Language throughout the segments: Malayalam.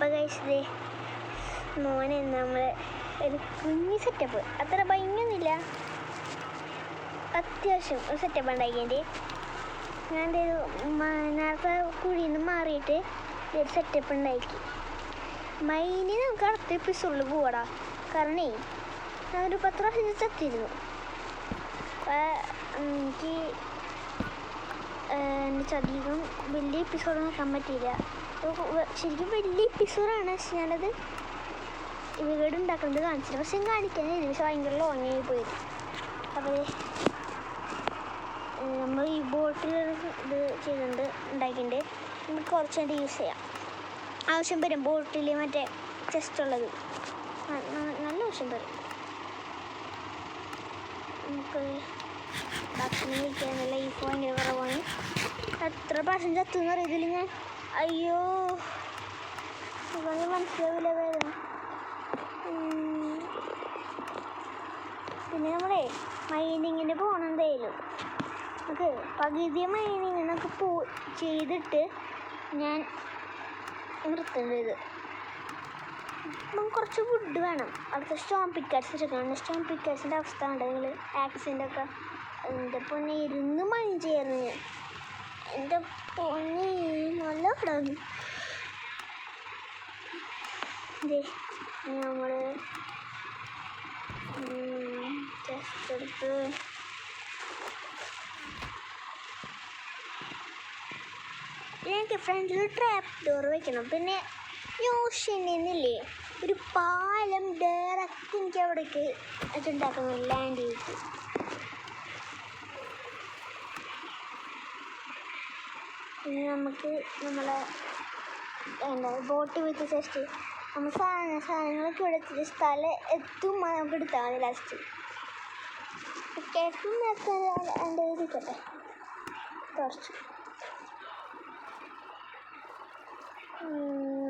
അപ്പം കഴിച്ചത് മോനെ നമ്മൾ ഒരു കുഞ്ഞ് സെറ്റപ്പ്, അത്ര ഭംഗിയൊന്നുമില്ല, അത്യാവശ്യം ഒരു സെറ്റപ്പ് ഉണ്ടാക്കിൻ്റെ. ഞാൻ നേരത്തെ കുഴിയിൽ നിന്ന് മാറിയിട്ട് ഒരു സെറ്റപ്പ് ഉണ്ടാക്കി. മൈനി നമുക്ക് അടുത്ത എപ്പിസോഡിൽ പോവാടാ, കാരണേ ഞാനൊരു 10 പ്രാവശ്യം ചത്തിരുന്നു. എനിക്ക് അധികം വലിയ എപ്പിസോഡ് നോക്കാൻ പറ്റിയില്ല. ശരിക്കും വലിയ എപ്പിസോഡാണ്, പക്ഷെ ഞാനത് വീട് ഉണ്ടാക്കുന്നത് കാണിച്ചില്ല. പക്ഷെ കാണിക്കാനായിരുന്നു, പക്ഷെ ഭയങ്കര ലോങ് ആയി പോയത്. അപ്പോൾ നമ്മൾ ഈ ബോട്ടിൽ ഇത് ചെയ്തിട്ടുണ്ട്, ഉണ്ടാക്കിയിട്ടുണ്ട്. നമുക്ക് കുറച്ചുകൂടി യൂസ് ചെയ്യാം, ആവശ്യം വരും. ബോട്ടിൽ മറ്റേ ചെസ്റ്റ് ഉള്ളത് നല്ല ആവശ്യം വരും. നമുക്ക് ഭക്ഷണം കഴിക്കാൻ ലൈഫ് ഭയങ്കര കുറവാണ്. എത്ര പ്രാവശ്യം ചത്തുന്ന് അറിയത്തില്ല ഞാൻ. അയ്യോ ഇതൊന്നും മനസ്സിലാവില്ല വേദന. പിന്നെ നമ്മളെ മൈനിങ്ങിന് പോകണം എന്തായാലും. നമുക്ക് പകുതി മൈനിങ് നമുക്ക് ചെയ്തിട്ട് ഞാൻ നിർത്തേണ്ടത്. അപ്പം കുറച്ച് വുഡ് വേണം. അടുത്ത സ്റ്റോൺ പിക്കാറ്റ്സ് എടുക്കണം. സ്റ്റോൺ പിക്കാറ്റ്സിൻ്റെ അവസ്ഥ ഉണ്ട് നിങ്ങൾ ആക്സിഡൻ്റ് ഒക്കെ. എൻ്റെ പൊന്നെ ഇരുന്ന് മൈൻ ചെയ്യായിരുന്നു ഞാൻ. എൻ്റെ പൊന്നെ നല്ല കിടന്നു. നമ്മൾ ടെസ്റ്റ് എടുത്ത് എനിക്ക് ഫ്രണ്ടിൽ ട്രാപ്പ് ഡോർ വെക്കണം. പിന്നെ ഓഷ്യനിന്നില്ലേ ഒരു പാലം ഡയറക്റ്റ് എനിക്ക് അവിടേക്ക് വെച്ചുണ്ടാക്കുന്നു, ലാൻഡ് ചെയ്തിട്ട്. പിന്നെ നമുക്ക് നമ്മളെ എന്താ ബോട്ട് വിത്ത് ജസ്റ്റ് നമ്മൾ സാധനങ്ങളൊക്കെ എടുത്തിട്ട് സ്ഥലം എത്തുമ്പോൾ നമുക്ക് എടുത്താൽ മതി. ലാസ്റ്റ് കേട്ടും എൻ്റെ ഇരിക്കട്ടെ കുറച്ച്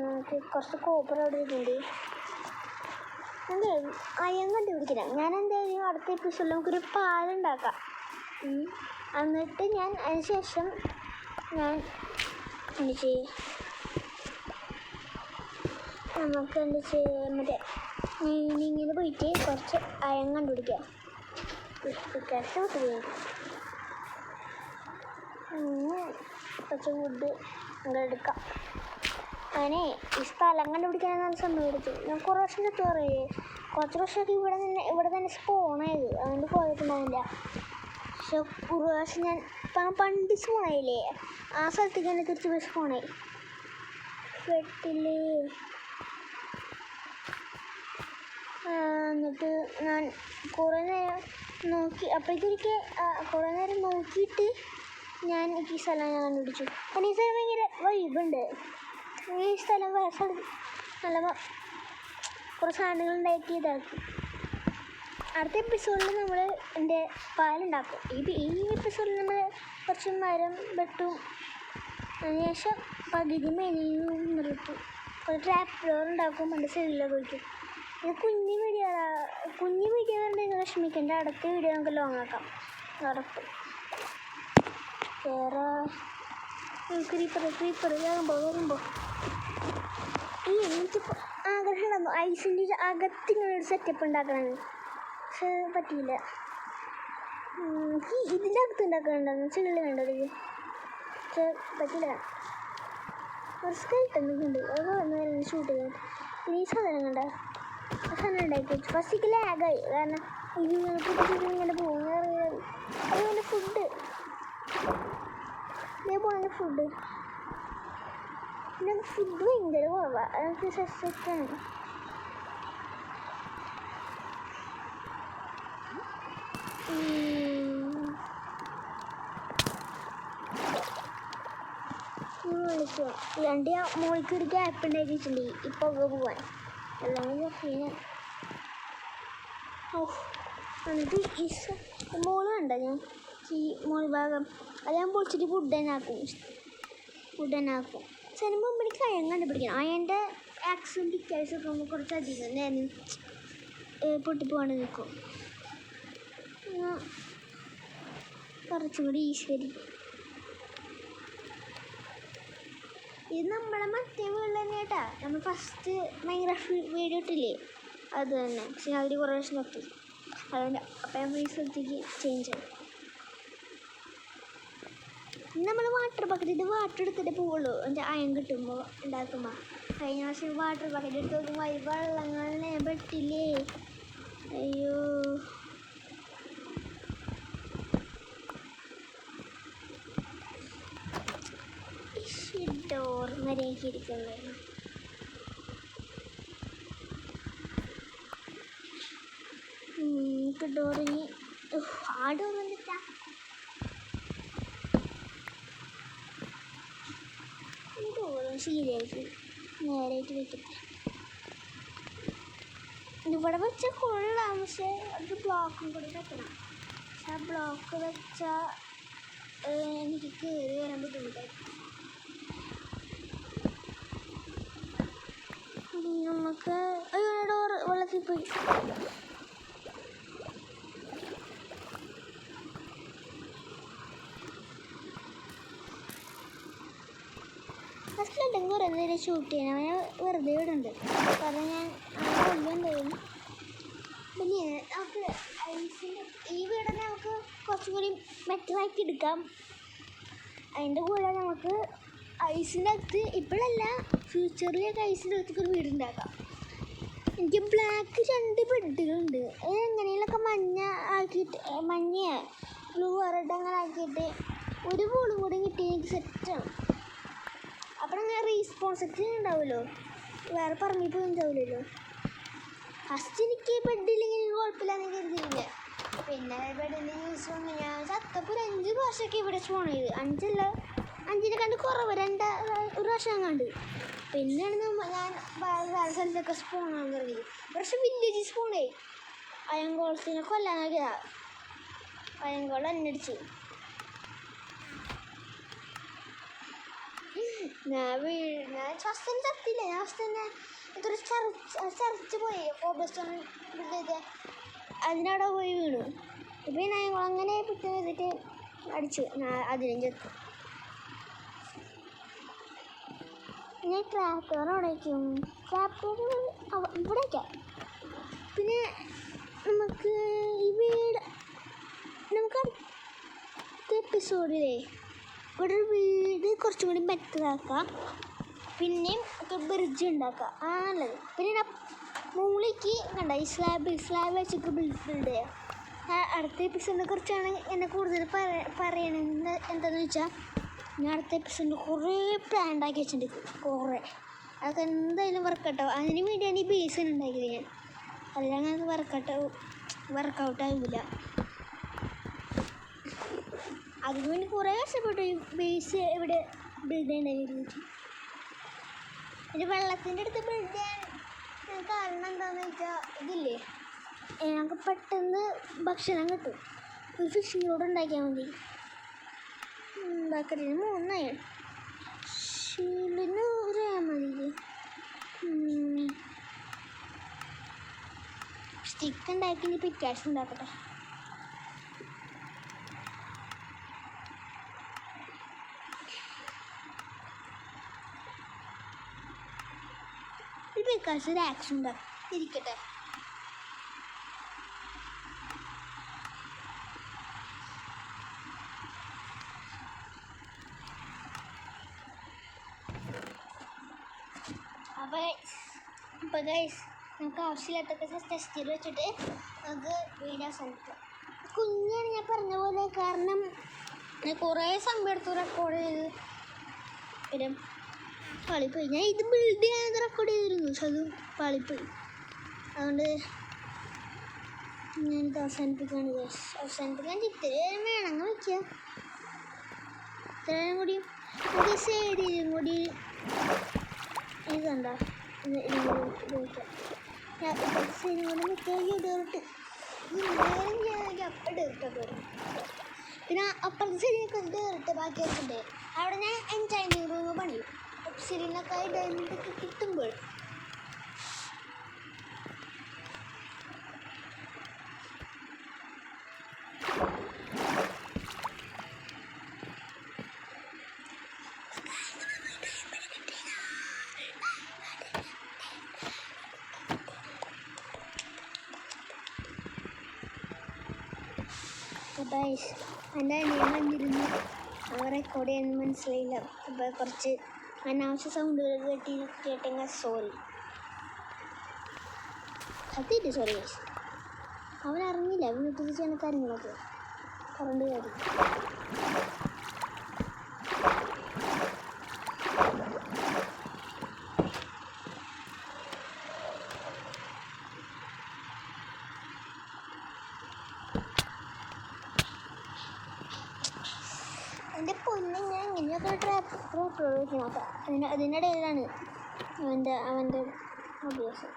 നമുക്ക് കുറച്ച് കോപ്പർ അവിടെ ഇട്ടുണ്ട്. അതെ അയം കണ്ടുപിടിക്കണം. ഞാൻ എന്തായാലും അടുത്ത എപ്പിസോഡിൽ നമുക്കൊരു പാലുണ്ടാക്കാം. എന്നിട്ട് ഞാൻ അതിന് ശേഷം ഞാൻ എന്ത് ചെയ്യും, നമുക്ക് എന്ത് ചെയ്യാം, മറ്റേ മീനിങ്ങിന് പോയിട്ട് കുറച്ച് അയം കണ്ടുപിടിക്കാം. കുറച്ച് വുഡ് ഇവിടെ എടുക്കാം. അങ്ങനെ ഈ സ്ഥലം കണ്ടുപിടിക്കാനാണ് സമയം എടുത്തു. ഞാൻ കുറേ വർഷം ചത്തു പറയേ. കുറച്ച് വർഷമൊക്കെ ഇവിടെ തന്നെ സ്പോണായത്, അതുകൊണ്ട് പോയിട്ടുണ്ടാവില്ല. പക്ഷെ ഒരു പ്രാവശ്യം ഞാൻ പണ്ട് സ്പോണായില്ലേ, ആ സ്ഥലത്തേക്ക് തന്നെ തിരിച്ച് പോയി സ്പോണായി പെട്ടില്ലേ. എന്നിട്ട് ഞാൻ കുറേ നേരം നോക്കി, അപ്പോഴത്തേക്ക് കുറേ നേരം നോക്കിയിട്ട് ഞാൻ ഈ സ്ഥലം ഞാൻ കണ്ടുപിടിച്ചു. കാരണം ഈ സ്ഥലം ഭയങ്കര വൈബുണ്ട്. ഈ സ്ഥലം നല്ല കുറേ സാധനങ്ങൾ ഉണ്ടാക്കി ഇതാക്കി. അടുത്ത എപ്പിസോഡിൽ നമ്മൾ എൻ്റെ പാലുണ്ടാക്കും. ഈ എപ്പിസോഡിൽ നമ്മൾ കുറച്ച് മരം വെട്ടും, അതിനുശേഷം പകുതി മെനിയും നിർത്തും. കുറച്ച് ട്രാപ്പ് ഡോർ ഉണ്ടാക്കും, എൻ്റെ സെല്ലിലൊക്കെ വയ്ക്കും. ഇത് കുഞ്ഞ് വീഡിയോ നിങ്ങൾ വിഷമിക്കേണ്ട. അടുത്ത വീഡിയോ നമുക്ക് ലോങ് ആക്കാം ഉറപ്പ്. വേറെ ക്രീപ്പർ വരുമ്പോൾ എനിക്ക് ആഗ്രഹം ഉണ്ടായിരുന്നു ഐസിൻ്റെ അകത്തിങ്ങനെ ഒരു സെറ്റപ്പ് ഉണ്ടാക്കണമെന്ന്. പക്ഷെ പറ്റിയില്ല. ഇതിൻ്റെ അകത്ത് ഉണ്ടാക്കാനുണ്ടായിരുന്നു, ചെള്ളി വേണ്ടത്. പക്ഷെ പറ്റില്ല. ഒരു സ്കെൽട്ടൊന്നും ഉണ്ട്, അത് വന്ന് ഷൂട്ട് ചെയ്യാൻ. ഇനി ഈ സാധനം കണ്ട സാധനം ഉണ്ടാക്കി വെച്ചു. ഫസ്റ്റിക്ക് ലാഗായി, കാരണം ഇങ്ങനെ പോകുന്ന അതുപോലെ ഫുഡ് ഇതേപോലെ ഫുഡ് പിന്നെ ഫുഡ് ഭയങ്കര കുറവാണ്. അതൊക്കെ സെറ്റാണ്. വിളിക്കുക രണ്ട് മോൾക്ക് ഒരു ഗ്യാപ്പ് ഉണ്ടാക്കി വെച്ചിട്ടുണ്ട് ഇപ്പോൾ പോവാൻ. അല്ലെങ്കിൽ പിന്നെ എന്നിട്ട് ഈ മോള് കണ്ട ഞാൻ ഈ മോൾ ഭാഗം അത് ഞാൻ പൊളിച്ചിട്ട് ഫുഡ് തന്നെ ആക്കും. സിനിമ എനിക്ക് അയം കണ്ടുപിടിക്കണം. അയൻ്റെ ആക്സും പിക്ചേഴ്സും ഒക്കെ കുറച്ചധികം നേരം പൊട്ടിപ്പോകാണ്ട് നിൽക്കും. കുറച്ചും കൂടി ഈശ്വരി ഇത് നമ്മളെ മറ്റേ വീട്ടിൽ തന്നെ കേട്ടാ, നമ്മൾ ഫസ്റ്റ് മൈൻക്രാഫ്റ്റ് വീഡിയോ ഇട്ടില്ലേ അത് തന്നെ. പക്ഷെ അതിൽ കുറേ വർഷം നോക്കി, അതുകൊണ്ട് അപ്പം നമ്മൾ ഈ സ്ഥലത്തേക്ക് ചേഞ്ച് ആയി. നമ്മൾ വാട്ടർ ബക്കറ്റിട്ട് വാട്ടർ എടുത്തിട്ട് പോവുള്ളൂ, എൻ്റെ അയം കിട്ടുമ്പോൾ ഉണ്ടാക്കുമ്പോൾ. കഴിഞ്ഞ പ്രാവശ്യം വാട്ടർ ബക്കറ്റ് എടുത്ത് നോക്കുമ്പോൾ ഈ വെള്ളങ്ങളെ പെട്ടില്ലേ, അയ്യോ. ഡോർ വരെയൊക്കെ ഇരിക്കുന്നത് ഡോറിന് ആ ഡോർ വന്നിട്ടാ ഡോറും ശരിയായിട്ട് നേരായിട്ട് വെക്കട്ടെ. ഇവിടെ വെച്ചാൽ കൊള്ളാം, പക്ഷേ അത് ബ്ലോക്കും കൂടി വെക്കണം. പക്ഷെ ആ ബ്ലോക്ക് വെച്ചാൽ എനിക്ക് കയറി വരാൻ ബുദ്ധിമുട്ടായിരിക്കും. നമുക്ക് ഡോർ വെള്ളത്തിൽ പോയി. ഫസ്റ്റിലുണ്ടെങ്കിൽ കുറേ നേരം ഷൂട്ട് ചെയ്യണം, അവനെ വെറുതെ ഇടുന്നുണ്ട്. കാരണം ഞാൻ കൊല്ലുണ്ടായിരുന്നു. പിന്നെ നമുക്ക് ഐസിൻ്റെ ഈ വീടിനെ നമുക്ക് കുറച്ചുകൂടി ബെറ്ററാക്കി എടുക്കാം. അതിൻ്റെ കൂടെ നമുക്ക് ഐസിൻ്റെ അകത്ത് ഇപ്പോഴല്ല ഫ്യൂച്ചറിലേക്ക് ഐസിൻ്റെ അകത്തൊക്കെ ഒരു വീടുണ്ടാക്കാം. എനിക്ക് ബ്ലാക്ക് 2 ബെഡുകളുണ്ട്. എങ്ങനെയൊക്കെ മഞ്ഞ ആക്കിയിട്ട്, മഞ്ഞ ബ്ലൂ റെഡ് അങ്ങനെ ആക്കിയിട്ട് ഒരു ബോളും കൂടി കിട്ടി എനിക്ക് സെറ്റാണ്. അപ്പം അങ്ങനെ റീസ്പോൺസിബിലിറ്റി ഉണ്ടാവുമല്ലോ, വേറെ പറമ്പിൽ പോയി ഉണ്ടാവില്ലല്ലോ. ഫസ്റ്റ് എനിക്ക് ബെഡില്ലെങ്കിൽ കുഴപ്പമില്ലാന്ന് കരുതിയില്ല. പിന്നെ ബെഡിൻ്റെ യൂസ് കൊണ്ട് ഞാൻ ചത്തപ്പോൾ 5 പ്രാവശ്യമൊക്കെ ഇവിടെ സ്പോൺ ചെയ്ത്. 5 കണ്ട് കുറവ്, ഒരു പ്രാവശ്യം കണ്ട്. പിന്നെയാണ് ഞാൻ വേറെ സ്ഥലത്തൊക്കെ സ്പോണാൻ തുടങ്ങിയത്. പക്ഷെ വില്ലേജ് സ്പോണേ അയങ്കോളത്തിനെ കൊല്ലാൻ നോക്കിയതാ, അയങ്കോളം അന്വേഷിച്ച്. ഞാൻ ഫസ്റ്റ് തന്നെ ചത്തില്ല. ഞാൻ ഫസ്റ്റ് തന്നെ ഇതൊരു ചർച്ച് പോയി കോബ്ലസ്റ്റോൺ ബിൽഡ് അതിനവിടെ പോയി വീണു. ഇപ്പം ഞാൻ അങ്ങനെ പിറ്റ് ചെയ്തിട്ട് അടിച്ചു, അതിനും ചത്തു. ഞാൻ ട്രാക്ടർ അവിടേക്കും, ട്രാക്ടർ ഇവിടേക്കാം. പിന്നെ നമുക്ക് ഈ വീട് നമുക്ക് അടുത്ത എപ്പിസോഡിലേ ഇവിടെ ഒരു വീട് കുറച്ചും കൂടി ബെറ്ററാക്കാം. പിന്നെയും ഒക്കെ ബ്രിഡ്ജ് ഉണ്ടാക്കാം, നല്ലത്. പിന്നെ മൂളിക്ക് കണ്ട ഈ സ്ലാബ് വെച്ചിട്ട് ബിൽഡ് ചെയ്യാം. അടുത്ത എപ്പിസോഡിനെ കുറിച്ചാണ് എന്നെ കൂടുതൽ പറയണത്. എന്താണെന്ന് വെച്ചാൽ ഞാൻ അടുത്ത എപ്പിസോഡിൽ കുറേ പ്ലാൻ ഉണ്ടാക്കി വെച്ചിട്ടുണ്ട്, കുറേ. അതൊക്കെ എന്തായാലും വർക്കൗട്ടാവും. അതിന് വേണ്ടിയാണ് ഈ ബേസിന് ഉണ്ടാക്കിയത് ഞാൻ, അല്ലെങ്കിൽ അത് വർക്കൗട്ടാവില്ല. അതിന് വേണ്ടി കുറേ കഷ്ടപ്പെട്ടു ഈ ബേസ് ഇവിടെ ബിൽഡ് ചെയ്യണ്ടായിരുന്നു. പിന്നെ വെള്ളത്തിൻ്റെ അടുത്ത് ബിൽഡ് ചെയ്യാൻ കാരണം എന്താണെന്ന് വെച്ചാൽ ഇതില്ലേ, ഞങ്ങൾക്ക് പെട്ടെന്ന് ഭക്ഷണം കിട്ടും. ഒരു ഫിഷിംഗ് റോഡ് ഉണ്ടാക്കിയാൽ മതി. ബക്കറ്റിന് 3 ഷീലിന് 1 മതി. സ്റ്റിക്ക് ഉണ്ടാക്കി ഇനി പിക്കാഷ് ഉണ്ടാക്കട്ടെ. ഈ പിക്കാഷ് ഒരു ആക്ഷൻ ഉണ്ടാക്കും ഇരിക്കട്ടെ. അപ്പോൾ ഗൈസ് നമുക്ക് ആവശ്യമില്ലാത്തൊക്കെ ടെസ്റ്റ് ചെയ്ത് വെച്ചിട്ട് നമുക്ക് വീഡിയോ അവസാനിക്കാം. കുഞ്ഞാണ് ഞാൻ പറഞ്ഞ പോലെ, കാരണം കുറേ സമയം എടുത്ത് റെക്കോർഡ് ചെയ്ത് വരും പാളിപ്പോയി. ഞാൻ ഇത് ബിൽഡ് ചെയ്യാൻ റെക്കോർഡ് ചെയ്തിരുന്നു, പക്ഷെ അത് പാളിപ്പോയി. അതുകൊണ്ട് ഞാനിത് അവസാനിപ്പിക്കുകയാണ് ഗൈസ്. അവസാനിപ്പിക്കാൻ ഇത്തിരി വേണമെങ്കിൽ വയ്ക്കുക. ഇത്രയും കൂടി നമുക്ക് സൈഡിലും കൂടി ഇതുണ്ടോ ഉപയോഗിക്കാം. സൈഡിൽ കൂടി മിക്കവാറും ഡേർട്ട് അപ്പം ഡേർട്ടൊക്കെ വരും. പിന്നെ അപ്പുറത്തെ സൈഡിലൊക്കെ ഡേർട്ട് ബാക്കി വെച്ചിട്ടുണ്ട്. അവിടെ ഞാൻ എൻജോയ്മെൻറ്റ് റൂം പണിയും സിലിനൊക്കെ ഡയമണ്ടൊക്കെ കിട്ടുമ്പോൾ. ഗൈസ് എൻ്റെ അനിയൻ വന്നിരുന്നു. അവ റെക്കോർഡ് ചെയ്യാൻ മനസ്സിലായില്ല. അപ്പോൾ കുറച്ച് അനാവശ്യ സൗണ്ടുകൾ കേട്ടെങ്കിൽ സോറി. സത്യമായിട്ട് സോറി ഗൈസ്. അവൻ അറിഞ്ഞില്ല വീട്ടിൽ ചെയ്യുന്ന കാര്യങ്ങളൊക്കെ കറണ്ട് കാര്യം. എൻ്റെ പൊന്നെ ഞാൻ ഇങ്ങനെയൊക്കെ ട്രാപ്പ് നോക്കാം. അതിനിടയിലാണ് അവൻ്റെ അഭ്യാസം.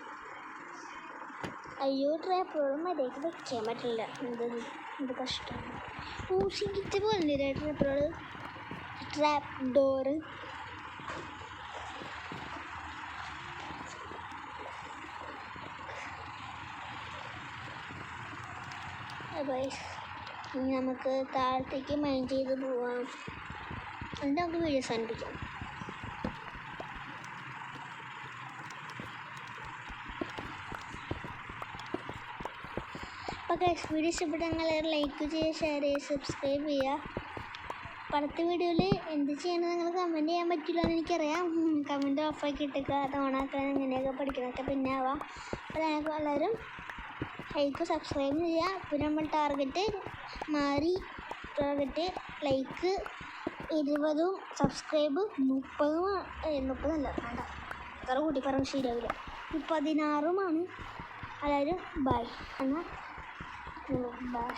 അയ്യോ ട്രാപ്പുകളും മര്യാദയ്ക്ക് വെക്കാൻ പറ്റില്ല. എന്ത് കഷ്ടമാണ്. ഊസിക്കിറ്റ് പോലെ ട്രാപ്പുകൾ. ട്രാപ്പ് ഡോറ് ഇനി നമുക്ക് താഴത്തേക്ക് മൈൻ ചെയ്ത് പോവാം. എന്നിട്ട് നമുക്ക് വീഡിയോ അവസാനിപ്പിക്കാം. അപ്പോൾ വീഡിയോ ഇഷ്ടപ്പെട്ടെങ്കിൽ ലൈക്ക് ചെയ്യുക, ഷെയർ ചെയ്യുക, സബ്സ്ക്രൈബ് ചെയ്യുക. അടുത്ത വീഡിയോയിൽ എന്ത് ചെയ്യണമെന്ന് നിങ്ങൾ കമൻറ്റ് ചെയ്യാൻ പറ്റില്ല എന്ന് എനിക്കറിയാം. കമൻറ്റ് ഓഫാക്കി ഇട്ടേക്കുക. അത് ഓണാക്കാൻ എങ്ങനെയൊക്കെ പഠിക്കുന്നതൊക്കെ പിന്നെ ആവാം. അപ്പോൾ ഞങ്ങൾക്ക് എല്ലാവരും ലൈക്ക് സബ്സ്ക്രൈബ് ചെയ്യുക. പിന്നെ നമ്മൾ ടാർഗറ്റ് മാറി. ടാർഗറ്റ് ലൈക്ക് 20, സബ്സ്ക്രൈബ് 30 വേണ്ട, അത്ര കൂട്ടി പറഞ്ഞ് ശരിയാവില്ല. 16 എല്ലാവരും ബൈ എന്നാൽ ബൈ.